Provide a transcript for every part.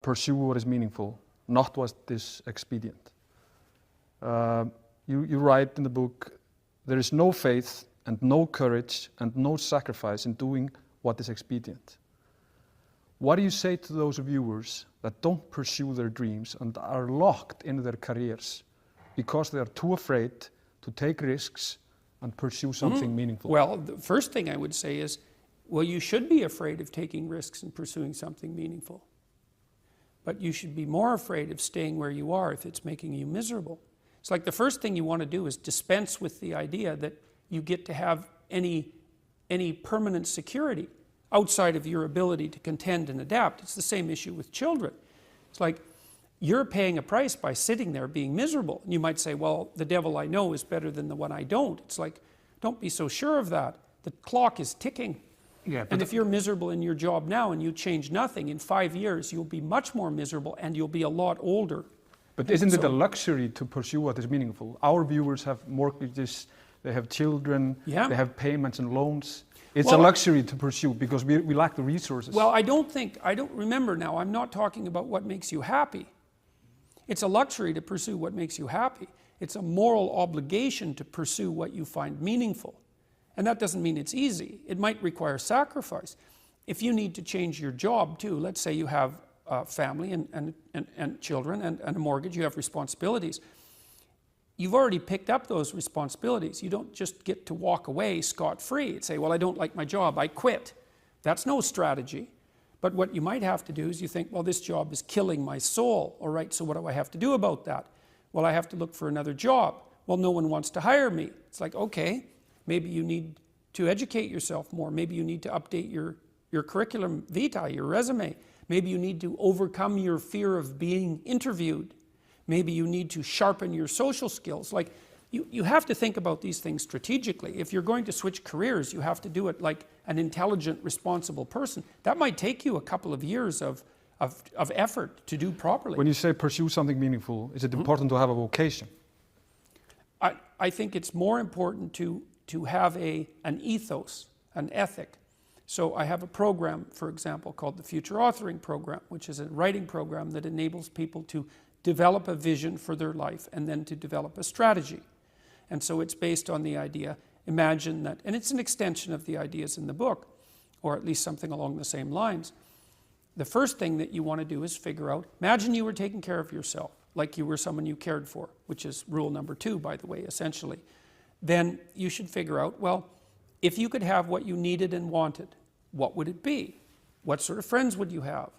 pursue what is meaningful, not what is expedient. You write in the book, there is no faith and no courage and no sacrifice in doing what is expedient. What do you say to those viewers that don't pursue their dreams and are locked in their careers because they are too afraid to take risks and pursue something meaningful? Well, the first thing I would say is, well, you should be afraid of taking risks and pursuing something meaningful. But you should be more afraid of staying where you are if it's making you miserable. It's like the first thing you want to do is dispense with the idea that you get to have any permanent security outside of your ability to contend and adapt. It's the same issue with children. It's like you're paying a price by sitting there being miserable. And you might say, well, the devil I know is better than the one I don't. It's like, don't be so sure of that. The clock is ticking. Yeah, and if you're miserable in your job now and you change nothing, in 5 years you'll be much more miserable and you'll be a lot older. But isn't it a luxury to pursue what is meaningful? Our viewers have mortgages, they have children, they have payments and loans. It's a luxury to pursue because we lack the resources. Well, I don't remember now, I'm not talking about what makes you happy. It's a luxury to pursue what makes you happy. It's a moral obligation to pursue what you find meaningful. And that doesn't mean it's easy. It might require sacrifice. If you need to change your job too, let's say you have a family and children and a mortgage, you have responsibilities. You've already picked up those responsibilities. You don't just get to walk away scot-free and say, well, I don't like my job, I quit. That's no strategy. But what you might have to do is you think, well, this job is killing my soul. All right, so what do I have to do about that? Well, I have to look for another job. Well, no one wants to hire me. It's like, okay, maybe you need to educate yourself more. Maybe you need to update your curriculum vitae, your resume. Maybe you need to overcome your fear of being interviewed. Maybe you need to sharpen your social skills. Like, you have to think about these things strategically. If you're going to switch careers, you have to do it like an intelligent, responsible person. That might take you a couple of years of effort to do properly. When you say pursue something meaningful, is it important to have a vocation? I think it's more important to have an ethos, an ethic. So I have a program, for example, called the Future Authoring Program, which is a writing program that enables people to develop a vision for their life and then to develop a strategy. And so it's based on the idea, imagine that, and it's an extension of the ideas in the book, or at least something along the same lines. The first thing that you want to do is figure out, imagine you were taking care of yourself, like you were someone you cared for, which is rule number 2, by the way, essentially. Then you should figure out, well, if you could have what you needed and wanted, what would it be? What sort of friends would you have?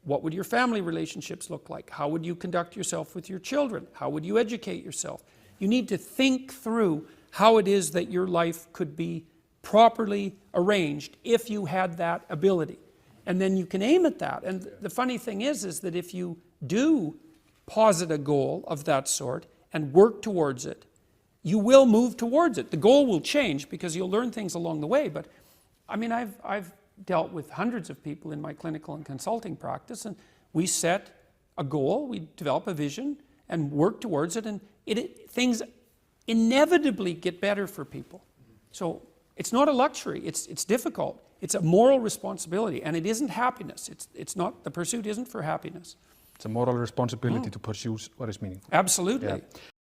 What would your family relationships look like? How would you conduct yourself with your children? How would you educate yourself? You need to think through how it is that your life could be properly arranged if you had that ability. And then you can aim at that. And the funny thing is that if you do posit a goal of that sort and work towards it, you will move towards it. The goal will change because you'll learn things along the way. But I mean, I've dealt with hundreds of people in my clinical and consulting practice, and we set a goal, we develop a vision and work towards it, and things inevitably get better for people. So it's not a luxury, it's difficult. It's a moral responsibility, and it isn't happiness. It's not, the pursuit isn't for happiness. It's a moral responsibility to pursue what is meaningful. Absolutely. Yeah.